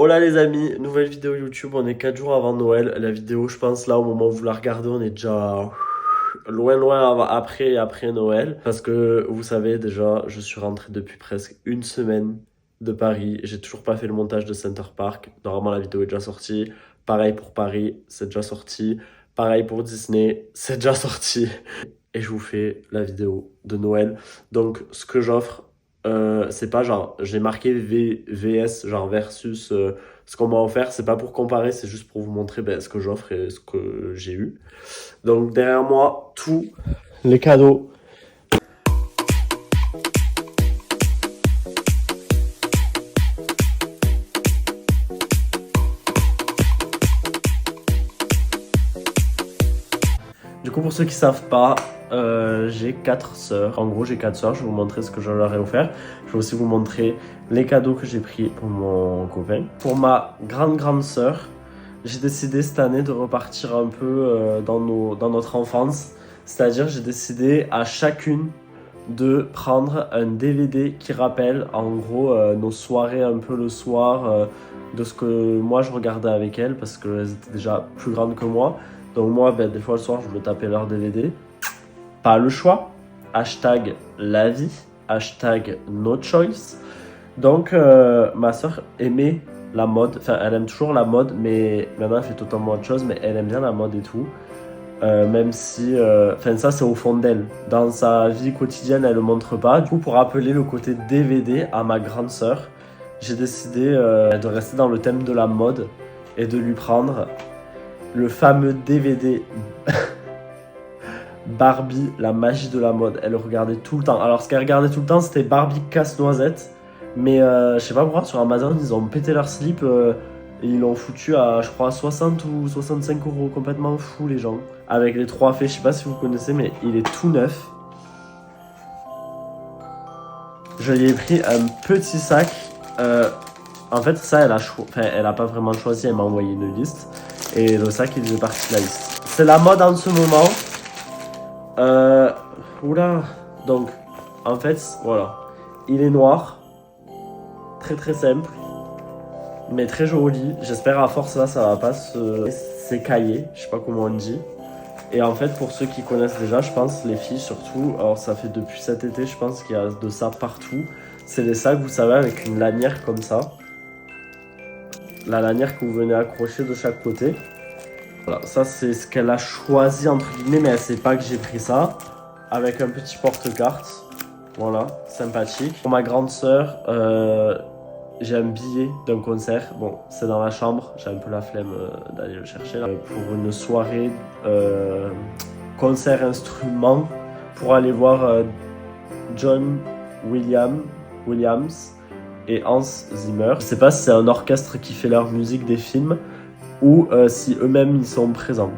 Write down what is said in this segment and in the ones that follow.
Hola les amis, nouvelle vidéo YouTube, on est 4 jours avant Noël. La vidéo, je pense là au moment où vous la regardez, on est déjà après Noël. Parce que vous savez déjà, je suis rentré depuis presque une semaine de Paris. J'ai toujours pas fait le montage de Center Park. Normalement la vidéo est déjà sortie. Pareil pour Paris, c'est déjà sorti. Pareil pour Disney, c'est déjà sorti. Et je vous fais la vidéo de Noël. Donc ce que j'offre, c'est pas genre, j'ai marqué VS, genre versus ce qu'on m'a offert, c'est pas pour comparer, c'est juste pour vous montrer ce que j'offre et ce que j'ai eu. Donc derrière moi, tous les cadeaux. Du coup, pour ceux qui savent pas, j'ai 4 sœurs. En gros, j'ai 4 sœurs. Je vais vous montrer ce que je leur ai offert. Je vais aussi vous montrer les cadeaux que j'ai pris pour mon copain. Pour ma grande sœur, j'ai décidé cette année de repartir un peu dans notre enfance. C'est-à-dire, j'ai décidé à chacune de prendre un DVD qui rappelle en gros nos soirées un peu le soir de ce que moi je regardais avec elles parce qu'elles étaient déjà plus grandes que moi. Donc moi, des fois le soir, je me tapais leur DVD. Pas le choix. Hashtag la vie. Hashtag no choice. Donc ma soeur aimait la mode. Enfin, elle aime toujours la mode, mais maintenant elle fait totalement autre chose. Mais elle aime bien la mode et tout. Même si... Enfin, ça c'est au fond d'elle. Dans sa vie quotidienne, elle le montre pas. Du coup, pour rappeler le côté DVD à ma grande sœur, j'ai décidé de rester dans le thème de la mode et de lui prendre le fameux DVD Barbie, la magie de la mode. Elle regardait tout le temps. Alors, ce qu'elle regardait tout le temps, c'était Barbie casse-noisette. Mais je sais pas pourquoi, sur Amazon, ils ont pété leur slip et ils l'ont foutu à, je crois, 60 ou 65 euros. Complètement fou, les gens. Avec les 3 faits, je sais pas si vous connaissez, mais il est tout neuf. Je lui ai pris un petit sac. En fait, ça, elle a pas vraiment choisi, elle m'a envoyé une liste. Et le sac, il faisait partie de la liste. C'est la mode en ce moment. Euh, Oula. Donc, en fait, voilà. Il est noir. Très simple. Mais très joli. J'espère à force là, ça va pas s'écailler. Je sais pas comment on dit. Et en fait, pour ceux qui connaissent déjà, je pense, les filles surtout, alors ça fait depuis cet été, je pense qu'il y a de ça partout. C'est des sacs, vous savez, avec une lanière comme ça. La lanière que vous venez accrocher de chaque côté. Voilà, ça c'est ce qu'elle a choisi entre guillemets, mais elle sait pas que j'ai pris ça. Avec un petit porte-carte. Voilà, sympathique. Pour ma grande sœur, j'ai un billet d'un concert. Bon, c'est dans la chambre. J'ai un peu la flemme d'aller le chercher là. Pour une soirée concert instrument pour aller voir John Williams et Hans Zimmer. Je sais pas si c'est un orchestre qui fait leur musique des films ou si eux-mêmes ils sont présents.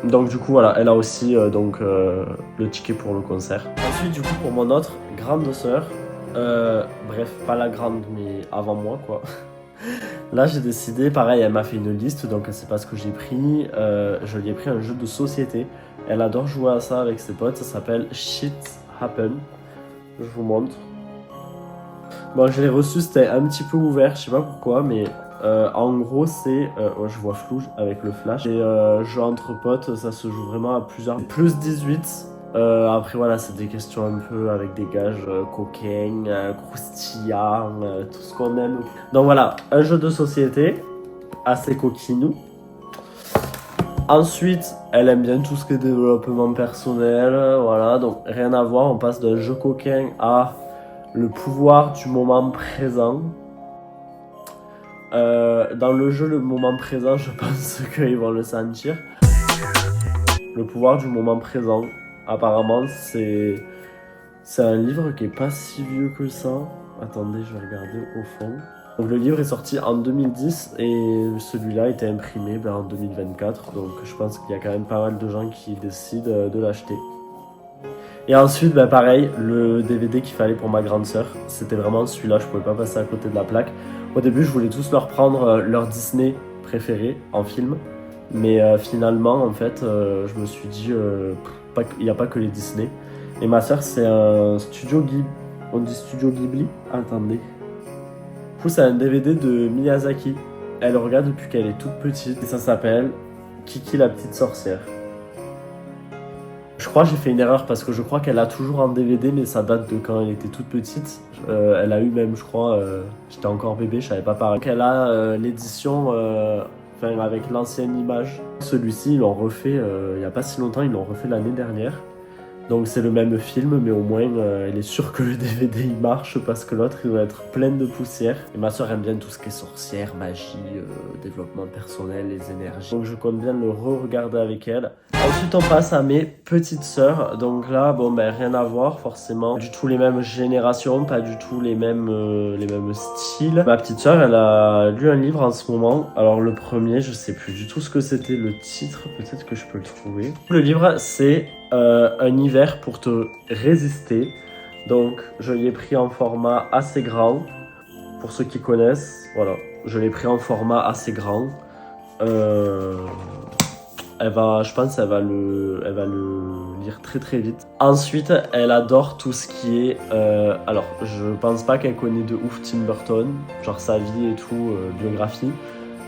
Donc du coup voilà, elle a aussi le ticket pour le concert. Ensuite du coup pour mon autre grande sœur, bref pas la grande mais avant moi quoi. Là j'ai décidé, pareil elle m'a fait une liste donc elle sait pas ce que j'ai pris. Je lui ai pris un jeu de société. Elle adore jouer à ça avec ses potes, ça s'appelle Shit Happen. Je vous montre. Bon je l'ai reçu, c'était un petit peu ouvert, je sais pas pourquoi mais... en gros, c'est. Je vois flou avec le flash. Et jeu entre potes, ça se joue vraiment à plusieurs. Plus 18. Après, voilà, c'est des questions un peu avec des gages coquins, croustillants, tout ce qu'on aime. Donc voilà, un jeu de société assez coquinou. Ensuite, elle aime bien tout ce qui est développement personnel. Voilà, donc rien à voir. On passe d'un jeu coquin à le pouvoir du moment présent. Dans le jeu, le moment présent, je pense qu'ils vont le sentir. Le pouvoir du moment présent, apparemment, c'est un livre qui est pas si vieux que ça. Attendez, je vais regarder au fond. Donc, le livre est sorti en 2010 et celui-là a été imprimé en 2024. Donc je pense qu'il y a quand même pas mal de gens qui décident de l'acheter. Et ensuite, pareil, le DVD qu'il fallait pour ma grande sœur, c'était vraiment celui-là, je pouvais pas passer à côté de la plaque. Au début, je voulais tous leur prendre leur Disney préféré en film, mais finalement, en fait, je me suis dit, il n'y a pas que les Disney. Et ma sœur, c'est un studio Ghibli. On dit studio Ghibli? Attendez. Du coup, c'est un DVD de Miyazaki. Elle le regarde depuis qu'elle est toute petite. Et ça s'appelle Kiki la petite sorcière. Je crois que j'ai fait une erreur parce que je crois qu'elle a toujours en DVD, mais ça date de quand elle était toute petite. Elle a eu même, je crois, j'étais encore bébé, je savais pas pareil. Donc elle a l'édition avec l'ancienne image. Celui-ci, ils l'ont refait il y a pas si longtemps, ils l'ont refait l'année dernière. Donc c'est le même film, mais au moins elle est sûre que le DVD il marche parce que l'autre il va être plein de poussière. Et ma soeur aime bien tout ce qui est sorcière, magie, développement personnel, les énergies. Donc je compte bien le re-regarder avec elle. Ensuite on passe à mes petites sœurs. Donc là, bon ben rien à voir forcément. Pas du tout les mêmes générations, pas du tout les mêmes styles. Ma petite sœur elle a lu un livre en ce moment. Alors le premier, je sais plus du tout ce que c'était le titre, peut-être que je peux le trouver. Le livre c'est un hiver pour te résister. Donc je l'ai pris en format assez grand. Pour ceux qui connaissent, voilà, je l'ai pris en format assez grand. Je pense qu'elle va le lire très très vite. Ensuite, elle adore tout ce qui est... alors, je pense pas qu'elle connaît de ouf Tim Burton, genre sa vie et tout,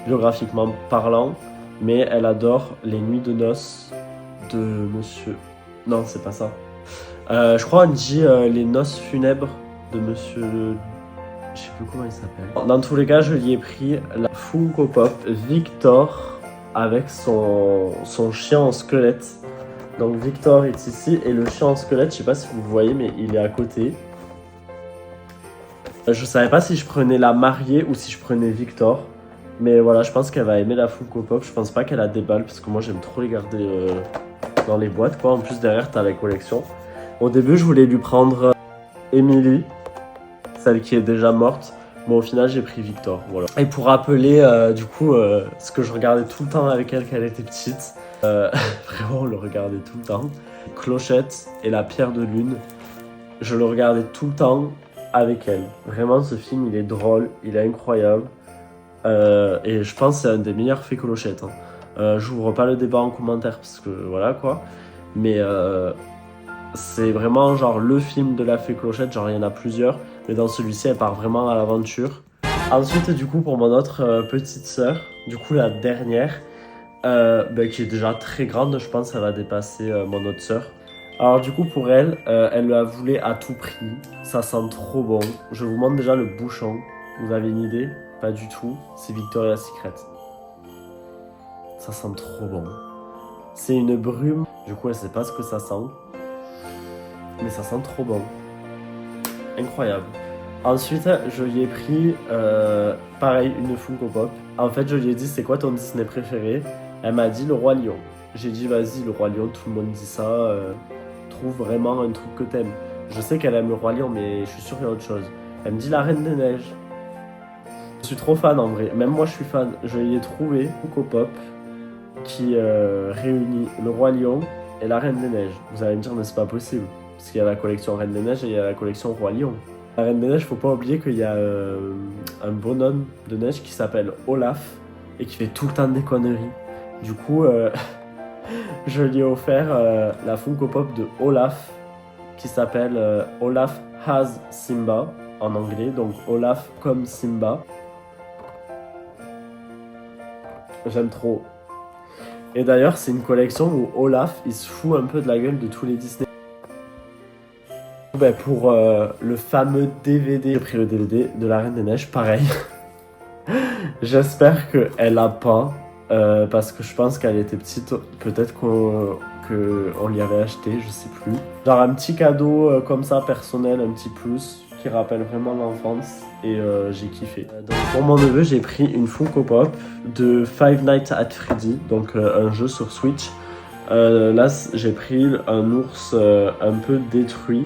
biographiquement parlant, mais elle adore Les Nuits de Noces de Monsieur... Non, c'est pas ça. Je crois qu'on dit Les Noces funèbres de Monsieur... Je sais plus comment il s'appelle. Dans tous les cas, je lui ai pris la Funko Pop Victor avec son chien en squelette. Donc Victor est ici et le chien en squelette, je sais pas si vous voyez, mais il est à côté. Je savais pas si je prenais la mariée ou si je prenais Victor. Mais voilà, je pense qu'elle va aimer la Funko Pop. Je pense pas qu'elle a des balles parce que moi j'aime trop les garder dans les boîtes, quoi. En plus, derrière, t'as la collection. Au début, je voulais lui prendre Emily, celle qui est déjà morte. Bon, au final, j'ai pris Victor, voilà. Et pour rappeler, ce que je regardais tout le temps avec elle quand elle était petite, vraiment, on le regardait tout le temps. Clochette et la pierre de lune, je le regardais tout le temps avec elle. Vraiment, ce film, il est drôle, il est incroyable. Et je pense que c'est un des meilleurs faits Clochette. J'ouvre pas le débat en commentaire parce que voilà quoi. Mais c'est vraiment genre le film de la fée Clochette, genre il y en a plusieurs. Mais dans celui-ci, elle part vraiment à l'aventure. Ensuite, du coup, pour mon autre petite sœur, du coup la dernière, qui est déjà très grande, je pense qu'elle va dépasser mon autre sœur. Alors du coup, pour elle, elle la voulait à tout prix. Ça sent trop bon. Je vous montre déjà le bouchon. Vous avez une idée? Pas du tout. C'est Victoria's Secret. Ça sent trop bon. C'est une brume. Du coup, elle sait pas ce que ça sent. Mais ça sent trop bon. Incroyable. Ensuite, je lui ai pris, pareil, une Funko Pop. En fait, je lui ai dit, c'est quoi ton Disney préféré? Elle m'a dit Le Roi Lion. J'ai dit, vas-y, Le Roi Lion, tout le monde dit ça. Trouve vraiment un truc que t'aimes. Je sais qu'elle aime Le Roi Lion, mais je suis sûr qu'il y a autre chose. Elle me dit La Reine des Neiges. Je suis trop fan en vrai. Même moi, je suis fan. Je lui ai trouvé Funko Pop qui réunit Le Roi Lion et La Reine des Neiges. Vous allez me dire, mais c'est pas possible. Parce qu'il y a la collection Reine des Neiges et il y a la collection Roi Lion. La Reine des Neiges, faut pas oublier qu'il y a un bonhomme de neige qui s'appelle Olaf et qui fait tout le temps des conneries. Du coup, je lui ai offert la Funko Pop de Olaf qui s'appelle Olaf Has Simba en anglais, donc Olaf comme Simba. J'aime trop. Et d'ailleurs, c'est une collection où Olaf, il se fout un peu de la gueule de tous les Disney. Pour le fameux DVD, j'ai pris le DVD de La Reine des Neiges, pareil. J'espère qu'elle a pas, parce que je pense qu'elle était petite, peut-être qu'on l'y avait acheté, je sais plus. Genre un petit cadeau comme ça, personnel, un petit plus, qui rappelle vraiment l'enfance, et j'ai kiffé. Donc pour mon neveu, j'ai pris une Funko Pop de Five Nights at Freddy, donc un jeu sur Switch. Là, j'ai pris un ours un peu détruit.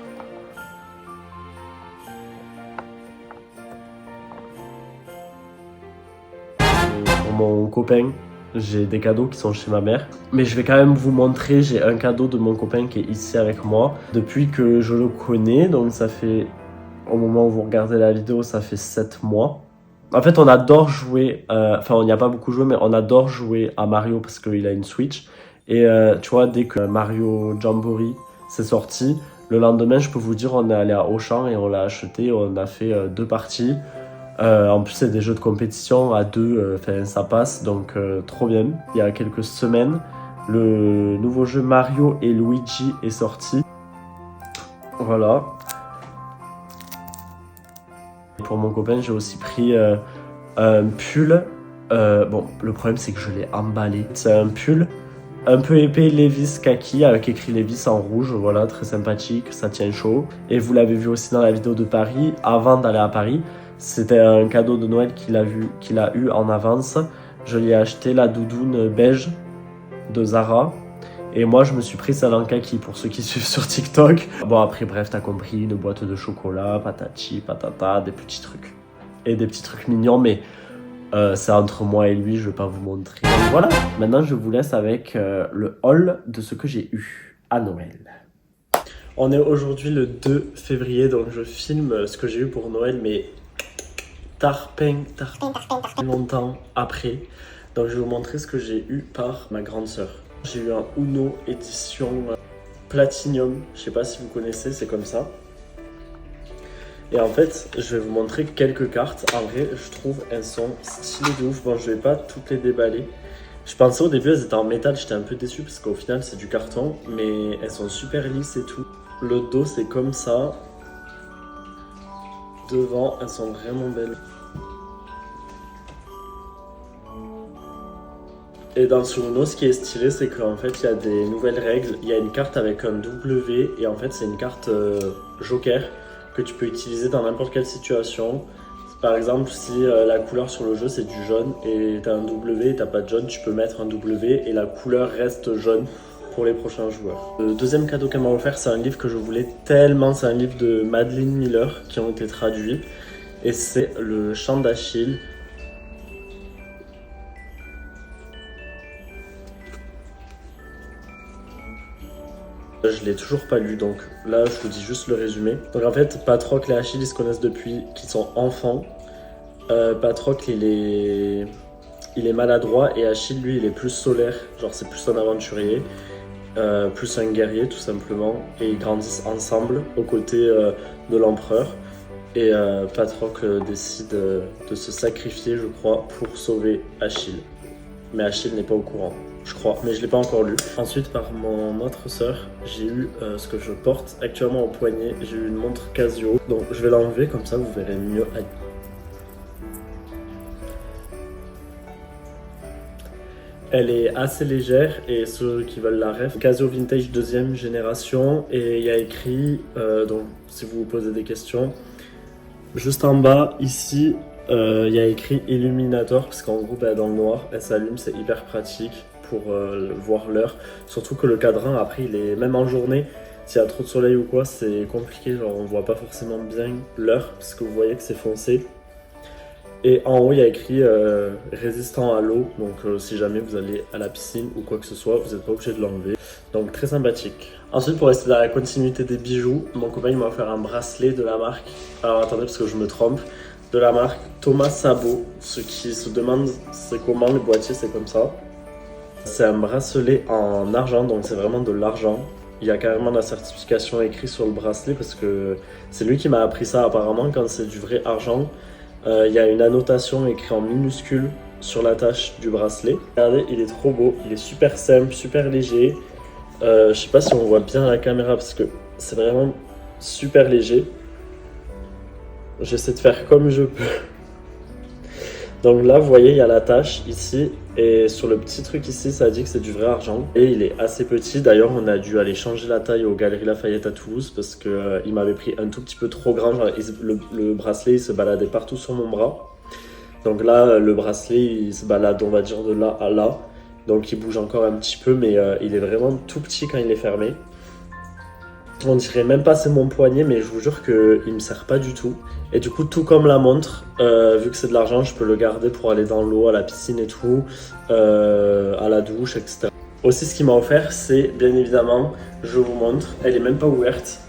Mon copain, j'ai des cadeaux qui sont chez ma mère, mais je vais quand même vous montrer. J'ai un cadeau de mon copain qui est ici avec moi depuis que je le connais, donc ça fait, au moment où vous regardez la vidéo, ça fait 7 mois. En fait, on adore jouer, on n'y a pas beaucoup joué, mais on adore jouer à Mario parce qu'il a une Switch. Et tu vois, dès que Mario Jamboree s'est sorti, le lendemain, je peux vous dire, on est allé à Auchan et on l'a acheté, on a fait 2 parties. En plus, c'est des jeux de compétition à deux, ça passe, donc trop bien. Il y a quelques semaines, le nouveau jeu Mario et Luigi est sorti. Voilà. Pour mon copain, j'ai aussi pris un pull. Bon, le problème, c'est que je l'ai emballé. C'est un pull un peu épais Levi's kaki avec écrit Levi's en rouge, voilà, très sympathique, ça tient chaud. Et vous l'avez vu aussi dans la vidéo de Paris, avant d'aller à Paris, c'était un cadeau de Noël qu'il a eu en avance. Je lui ai acheté la doudoune beige de Zara. Et moi, je me suis pris celle en kaki pour ceux qui suivent sur TikTok. Bon, après, bref, t'as compris, une boîte de chocolat, patati, patata, des petits trucs. Et des petits trucs mignons, mais c'est entre moi et lui, je vais pas vous montrer. Donc voilà, maintenant je vous laisse avec le haul de ce que j'ai eu à Noël. On est aujourd'hui le 2 février, donc je filme ce que j'ai eu pour Noël, mais tard longtemps après. Donc je vais vous montrer ce que j'ai eu par ma grande sœur. J'ai eu un Uno édition Platinum, je sais pas si vous connaissez, c'est comme ça. Et en fait, je vais vous montrer quelques cartes. En vrai, je trouve elles sont stylées de ouf. Bon, je vais pas toutes les déballer. Je pensais au début, elles étaient en métal. J'étais un peu déçu parce qu'au final, c'est du carton. Mais elles sont super lisses et tout. Le dos, c'est comme ça. Devant, elles sont vraiment belles. Et dans ce Uno, ce qui est stylé, c'est qu'en fait, il y a des nouvelles règles. Il y a une carte avec un W. Et en fait, c'est une carte joker que tu peux utiliser dans n'importe quelle situation. Par exemple, si la couleur sur le jeu c'est du jaune et t'as un W et t'as pas de jaune, tu peux mettre un W et la couleur reste jaune pour les prochains joueurs. Le deuxième cadeau qu'elle m'a offert, c'est un livre que je voulais tellement. C'est un livre de Madeline Miller qui ont été traduits et c'est Le Chant d'Achille. Je l'ai toujours pas lu, donc là je vous dis juste le résumé. Donc en fait, Patrocle et Achille ils se connaissent depuis qu'ils sont enfants. Patrocle il est maladroit et Achille lui il est plus solaire, genre c'est plus un aventurier, plus un guerrier tout simplement. Et ils grandissent ensemble aux côtés de l'empereur. Et Patrocle décide de se sacrifier, je crois, pour sauver Achille. Mais Achille n'est pas au courant. Je crois, mais je ne l'ai pas encore lu. Ensuite, par mon autre sœur, j'ai eu ce que je porte actuellement au poignet. J'ai eu une montre Casio. Donc je vais l'enlever, comme ça vous verrez mieux. Elle est assez légère et ceux qui veulent la ref, Casio Vintage 2e génération. Et il y a écrit, donc si vous vous posez des questions, juste en bas, ici, il y a écrit Illuminator, parce qu'en gros, dans le noir, elle s'allume, c'est hyper pratique pour voir l'heure. Surtout que le cadran, après, il est même en journée. S'il y a trop de soleil ou quoi, c'est compliqué, genre on voit pas forcément bien l'heure, parce que vous voyez que c'est foncé. Et en haut, il y a écrit résistant à l'eau, donc si jamais vous allez à la piscine ou quoi que ce soit, vous n'êtes pas obligé de l'enlever. Donc très sympathique. Ensuite, pour rester dans la continuité des bijoux, mon copain m'a offert un bracelet de la marque. Alors attendez, parce que je me trompe. De la marque Thomas Sabo. Ceux qui se demandent c'est comment le boîtier, c'est comme ça. C'est un bracelet en argent, donc c'est vraiment de l'argent. Il y a carrément la certification écrite sur le bracelet parce que c'est lui qui m'a appris ça apparemment. Quand c'est du vrai argent, il y a une annotation écrite en minuscule sur l'attache du bracelet. Regardez, il est trop beau, il est super simple, super léger. Je sais pas si on voit bien à la caméra parce que c'est vraiment super léger. J'essaie de faire comme je peux. Donc là, vous voyez, il y a la tache ici. Et sur le petit truc ici, ça dit que c'est du vrai argent. Et il est assez petit. D'ailleurs, on a dû aller changer la taille aux Galeries Lafayette à Toulouse parce qu'il m'avait pris un tout petit peu trop grand. Genre, le bracelet, il se baladait partout sur mon bras. Donc là, le bracelet, il se balade, on va dire, de là à là. Donc il bouge encore un petit peu, mais il est vraiment tout petit quand il est fermé. On dirait même pas c'est mon poignet, mais je vous jure qu'il me sert pas du tout. Et du coup, tout comme la montre, vu que c'est de l'argent, je peux le garder pour aller dans l'eau, à la piscine et tout, à la douche, etc. Aussi, ce qu'il m'a offert, c'est bien évidemment, je vous montre, elle est même pas ouverte,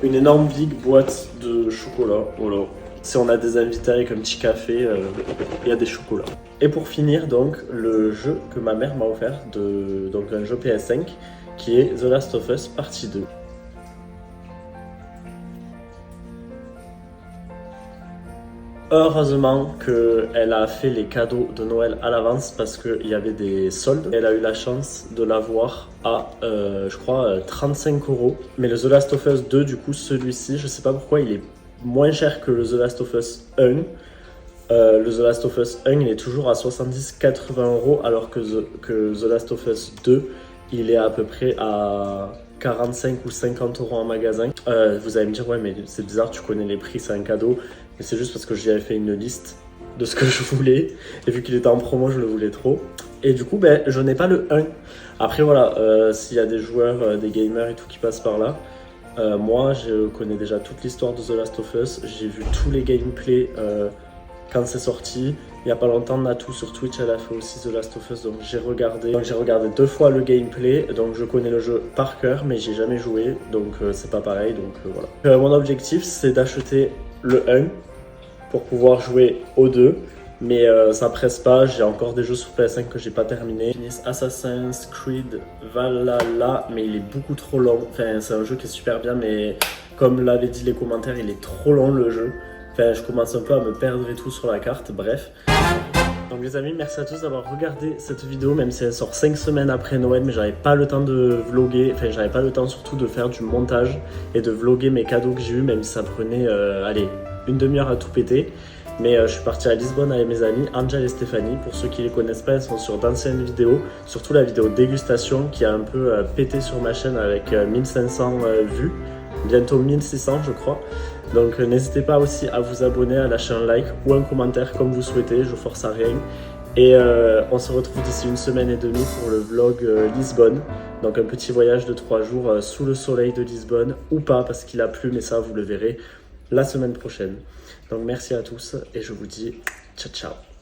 une énorme big boîte de chocolat. Voilà. Si on a des invités avec un petit café, il y a des chocolats. Et pour finir, donc, le jeu que ma mère m'a offert, donc un jeu PS5, qui est The Last of Us Partie 2. Heureusement qu'elle a fait les cadeaux de Noël à l'avance parce qu'il y avait des soldes. Elle a eu la chance de l'avoir à, je crois, 35 €. Mais le The Last of Us 2, du coup, celui-ci, je sais pas pourquoi, il est moins cher que le The Last of Us 1. Le The Last of Us 1, il est toujours à 70-80 € alors que The Last of Us 2, il est à peu près à 45 ou 50 € en magasin. Vous allez me dire, ouais, mais c'est bizarre, tu connais les prix, c'est un cadeau. Mais c'est juste parce que j'y avais fait une liste de ce que je voulais. Et vu qu'il était en promo, je le voulais trop. Et du coup, ben, je n'ai pas le 1. Après, voilà, s'il y a des joueurs, des gamers et tout qui passent par là, moi, je connais déjà toute l'histoire de The Last of Us. J'ai vu tous les gameplays quand c'est sorti. Il n'y a pas longtemps, Natou sur Twitch, elle a fait aussi The Last of Us, donc j'ai regardé. Donc j'ai regardé 2 fois le gameplay, donc je connais le jeu par cœur, mais j'ai jamais joué, donc c'est pas pareil, donc voilà. Mon objectif, c'est d'acheter le 1 pour pouvoir jouer au 2, mais ça presse pas, j'ai encore des jeux sur PS5 que j'ai pas terminé. Assassin's Creed Valhalla, mais il est beaucoup trop long, enfin c'est un jeu qui est super bien, mais comme l'avaient dit les commentaires, il est trop long le jeu. Enfin, je commence un peu à me perdre et tout sur la carte, bref. Donc les amis, merci à tous d'avoir regardé cette vidéo, même si elle sort 5 semaines après Noël, mais j'avais pas le temps de vlogger, enfin j'avais pas le temps surtout de faire du montage et de vlogger mes cadeaux que j'ai eu, même si ça prenait, allez, une demi-heure à tout péter. Mais je suis parti à Lisbonne avec mes amis, Angel et Stéphanie. Pour ceux qui les connaissent pas, elles sont sur d'anciennes vidéos, surtout la vidéo dégustation qui a un peu pété sur ma chaîne avec 1500 vues, bientôt 1600 je crois. Donc n'hésitez pas aussi à vous abonner, à lâcher un like ou un commentaire comme vous souhaitez, je force à rien. Et on se retrouve d'ici une semaine et demie pour le vlog Lisbonne. Donc un petit voyage de 3 jours sous le soleil de Lisbonne, ou pas parce qu'il a plu, mais ça vous le verrez la semaine prochaine. Donc merci à tous et je vous dis ciao ciao.